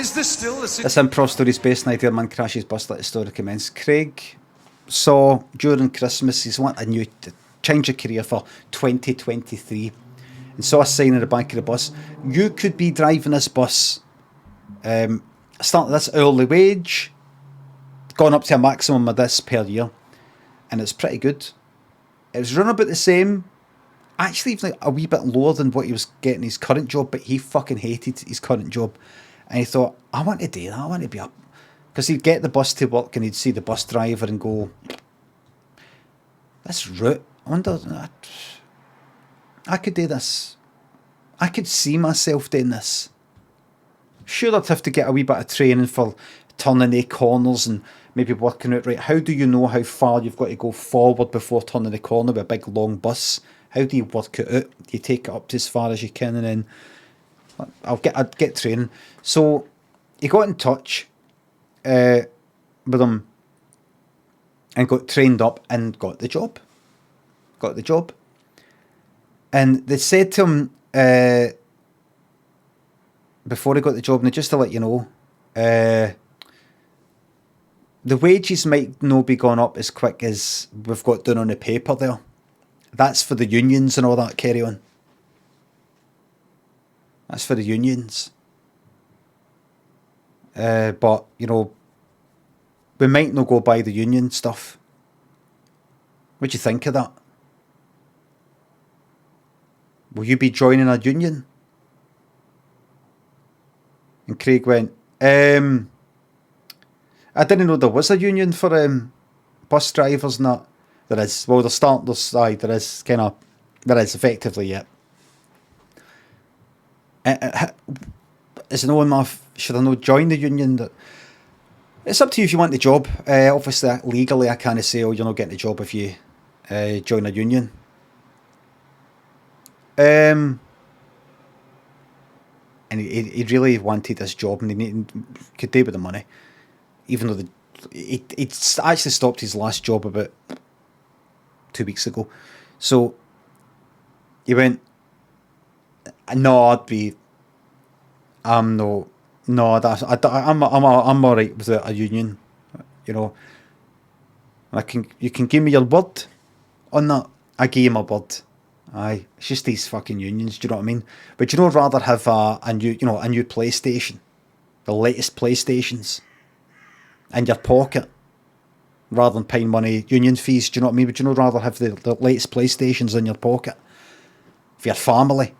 Is this still a This improv story is based on the idea of a man crashes bus, let the story commence. Craig saw during Christmas he's wanted a new change of career for 2023 and saw a sign in the back of the bus. You could be driving this bus. Start this hourly wage, gone up to a maximum of this per year, and it's pretty good. It was running about the same, actually even like a wee bit lower than what he was getting his current job, but he fucking hated his current job. And he thought, I want to do that, I want to be up. Because he'd get the bus to work and he'd see the bus driver and go, this route, I wonder, I could do this. I could see myself doing this. Sure, I'd have to get a wee bit of training for turning the corners and maybe working out, right, how do you know how far you've got to go forward before turning the corner with a big long bus? How do you work it out? Do you take it up to as far as you can and then I'd get training. So he got in touch with him and got trained up and got the job. And they said to him before he got the job, and just to let you know, the wages might not be gone up as quick as we've got done on the paper there. That's for the unions and all that carry on. That's for the unions. But, you know, we might not go by the union stuff. What do you think of that? Will you be joining a union? And Craig went, I didn't know there was a union for bus drivers and that. There is. Well, there's there is effectively, yeah. Is no one should I not join the union? It's up to you if you want the job. Obviously, legally, I can't say, oh, you're not getting the job if you join a union. And he really wanted this job, and he could do with the money, even though he'd actually stopped his last job about 2 weeks ago. So he went, no, I'm all right with a union, you know. You can give me your word on that. I gave him a word. Aye, it's just these fucking unions. Do you know what I mean? But you know, I'd rather have a new PlayStation, the latest PlayStations, in your pocket, rather than paying money union fees. Do you know what I mean? But you know, I'd rather have the latest PlayStations in your pocket for your family.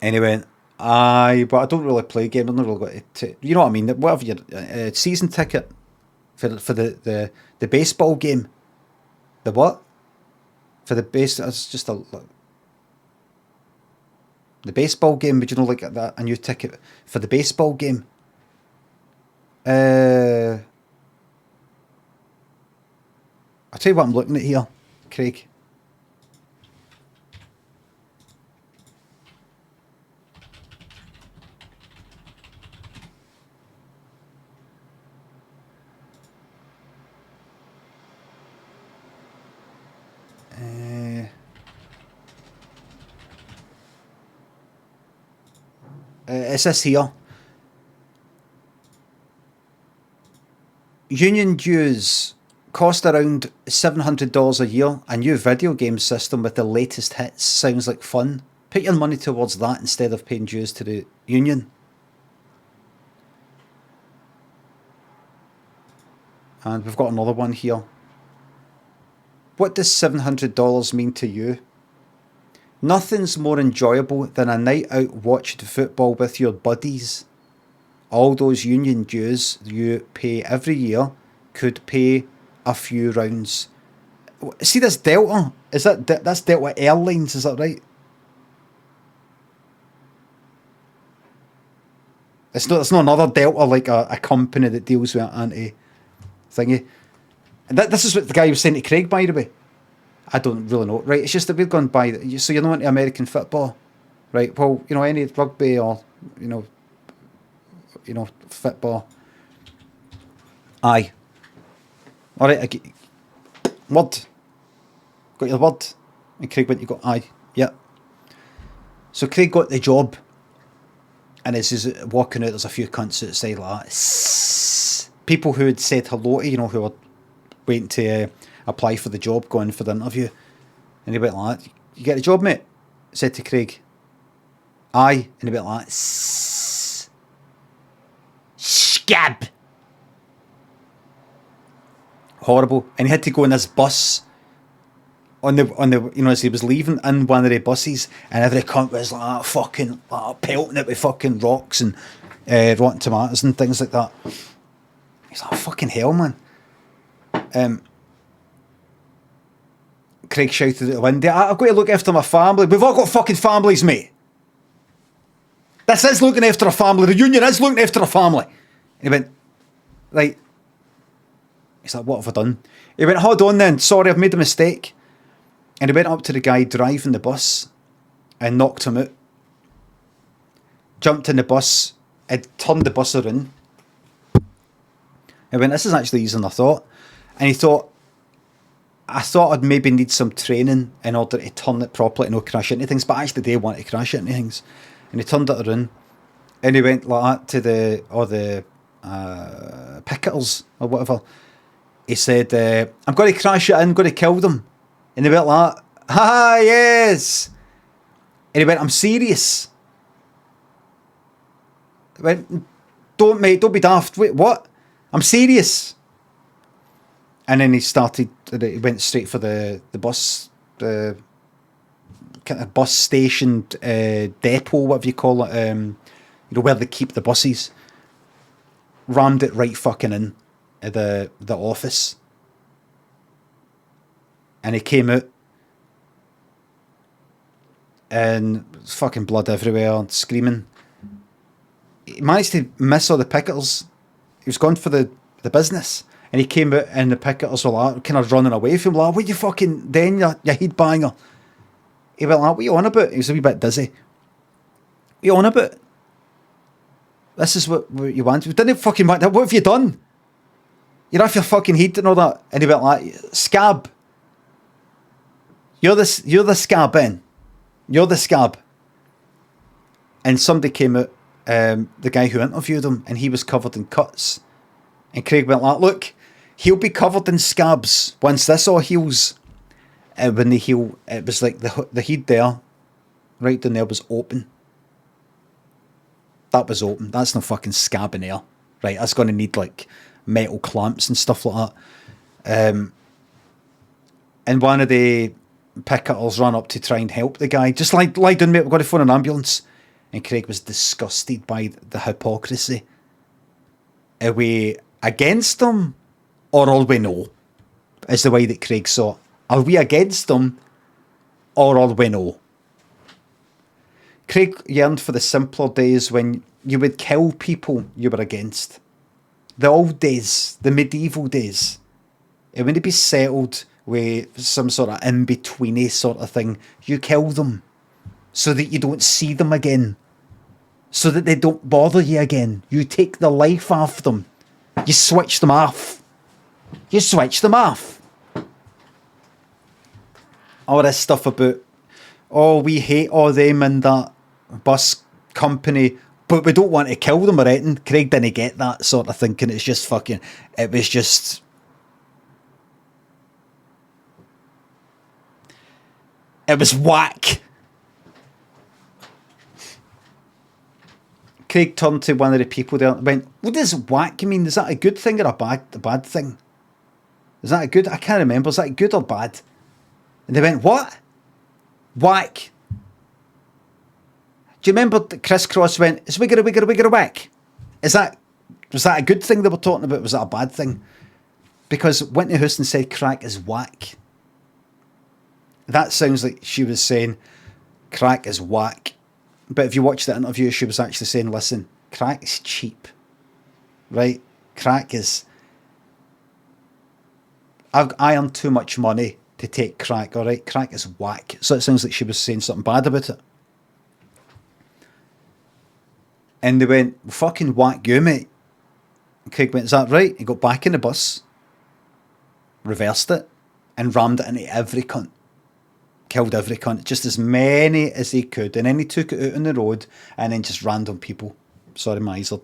Anyway, but I don't really play games. I've never really got to, you know what I mean? Whatever your season ticket for the baseball game. The what? For the base, it's just the baseball game. Would you know, like that, a new ticket for the baseball game? I'll tell you what I'm looking at here, Craig. It's this here. Union dues cost around $700 a year. A new video game system with the latest hits sounds like fun. Put your money towards that instead of paying dues to the union. And we've got another one here. What does $700 mean to you? Nothing's more enjoyable than a night out watching football with your buddies. All those union dues you pay every year could pay a few rounds. See this Delta? That's Delta Airlines? Is that right? It's not another Delta like a company that deals with anti-thingy. And this is what the guy was saying to Craig, by the way. I don't really know. Right, it's just that we've gone by... So you're not into American football? Right, well, you know, any rugby or, you know, football. Aye. All right, word. Got your word? And Craig went, you got, aye, yeah. So Craig got the job. And as he's walking out, there's a few cunts outside like that. Sss. People who had said hello to, who were waiting to apply for the job, going for the interview. And he went like that. You get the job, mate? Said to Craig. Aye. And he went like that. Sss. Scab. Horrible. And he had to go in this bus on the as he was leaving in one of the buses, and every cunt was like fucking pelting it with fucking rocks and rotten tomatoes and things like that. He's like, fucking hell, man. Craig shouted at the window, I've got to look after my family. We've all got fucking families, mate. This is looking after a family. The union is looking after a family. And he went, right. He's like, what have I done? He went, hold on then. Sorry, I've made a mistake. And he went up to the guy driving the bus and knocked him out. Jumped in the bus and turned the bus around. He went, this is actually easier than I thought. And he thought, I thought I'd maybe need some training in order to turn it properly and not crash into things, but actually they want to crash into things. And he turned it around and he went like that to the picketers or whatever. He said, I'm going to crash it in, I'm going to kill them. And they went like that. Ah, yes. And he went, I'm serious. He went, don't be daft. Wait, what? I'm serious. And then he went straight for the bus, the kind of bus station depot, whatever you call it, where they keep the buses. Rammed it right fucking in the office. And he came out and there's fucking blood everywhere and screaming. He managed to miss all the picketers. He was gone for the business. And he came out and the picketers were like, kind of running away from him. Like, what you fucking doing, you head banger? He went like, what you on about? He was a wee bit dizzy. What you on about? This is what you want. We didn't fucking want that. What have you done? You're off your fucking head and all that. And he went like, scab. You're the scab, Ben. You're the scab. And somebody came out, the guy who interviewed him, and he was covered in cuts. And Craig went like, look, he'll be covered in scabs once this all heals. And when they heal, it was like the head there, right down there, was open. That was open. That's no fucking scab in there. Right, that's going to need like metal clamps and stuff like that. And one of the picketers ran up to try and help the guy. Just lie down, mate, we've got to phone an ambulance. And Craig was disgusted by the hypocrisy. Are we against them, or are we no? Is the way that Craig saw it. Are we against them, or are we no? Craig yearned for the simpler days when you would kill people you were against. The old days, the medieval days. It wouldn't be settled with some sort of in-betweeny sort of thing. You kill them so that you don't see them again. So that they don't bother you again. You take the life off them. You switch them off. You switch them off. All this stuff about, oh, we hate all them in that bus company, but we don't want to kill them or anything. Craig didn't get that sort of thinking. It's just fucking, it was just... It was whack. Craig turned to one of the people there and went, what does whack mean? Is that a good thing or a bad thing? Is that a good? I can't remember. Is that good or bad? And they went, what? Whack. Do you remember that Chris Cross went, it's wigger, whack? Was that a good thing they were talking about? Was that a bad thing? Because Whitney Houston said crack is whack. That sounds like she was saying crack is whack. But if you watch that interview, she was actually saying, listen, crack is cheap. Right? Crack is... I earn too much money to take crack, alright? Crack is whack. So it sounds like she was saying something bad about it. And they went, fucking whack you, mate. And Craig went, is that right? He got back in the bus, reversed it, and rammed it into every cunt. Killed every cunt, just as many as he could, and then he took it out on the road, and then just random people. Sorry, Miser.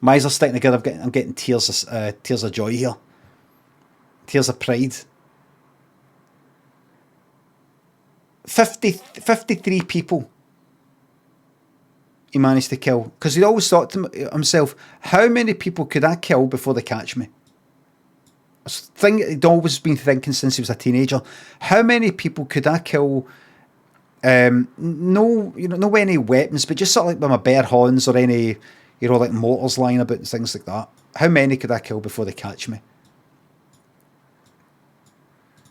Miser's sticking together. I'm getting tears of joy here, tears of pride. 53 people he managed to kill, because he always thought to himself, how many people could I kill before they catch me? Thing he'd always been thinking since he was a teenager. How many people could I kill? No any weapons, but just sort of like with my bare hands, or any, like motors lying about and things like that. How many could I kill before they catch me?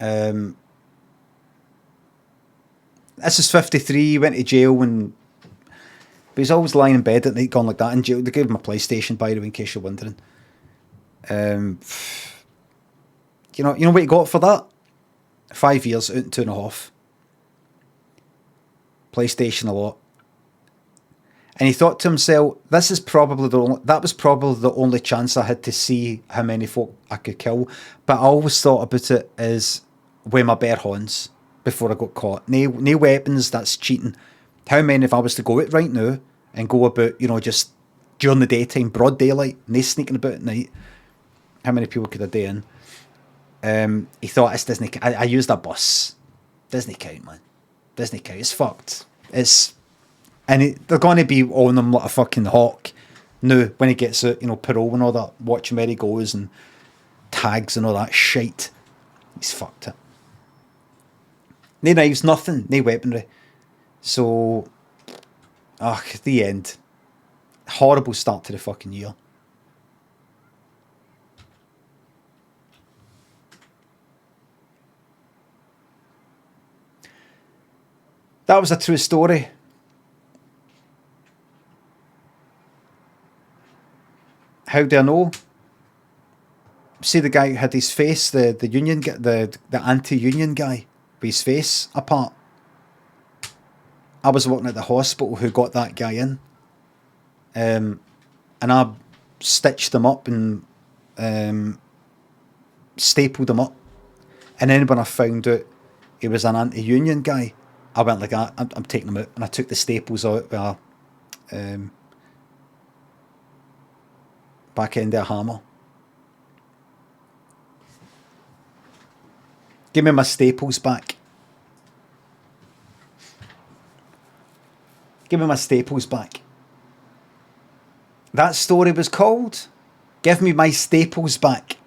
This is 53. He went to jail but he's always lying in bed at night, gone like that in jail. They gave him a PlayStation, by the way, in case you're wondering. You know what he got for that? 5 years, out in 2.5. PlayStation a lot. And he thought to himself, that was probably the only chance I had to see how many folk I could kill. But I always thought about it as with my bare hands before I got caught. No weapons, that's cheating. How many, if I was to go out right now and go about, just during the daytime, broad daylight, no sneaking about at night, how many people could I do in? He thought, this doesn't. I used a bus. Doesn't count, man. Doesn't count. It's fucked. They're going to be on him like a fucking hawk now when he gets out, parole and all that. Watching where he goes and tags and all that shite. He's fucked it. No knives, nothing, no weaponry. So, the end. Horrible start to the fucking year. That was a true story. How do I know? See the guy who had his face, the union, the anti-union guy, with his face apart. I was working at the hospital who got that guy in, and I stitched him up and stapled him up. And then when I found out he was an anti-union guy, I went like, I'm taking him out, and I took the staples out with a back end of a hammer. Give me my staples back. Give me my staples back. That story was called Give Me My Staples Back.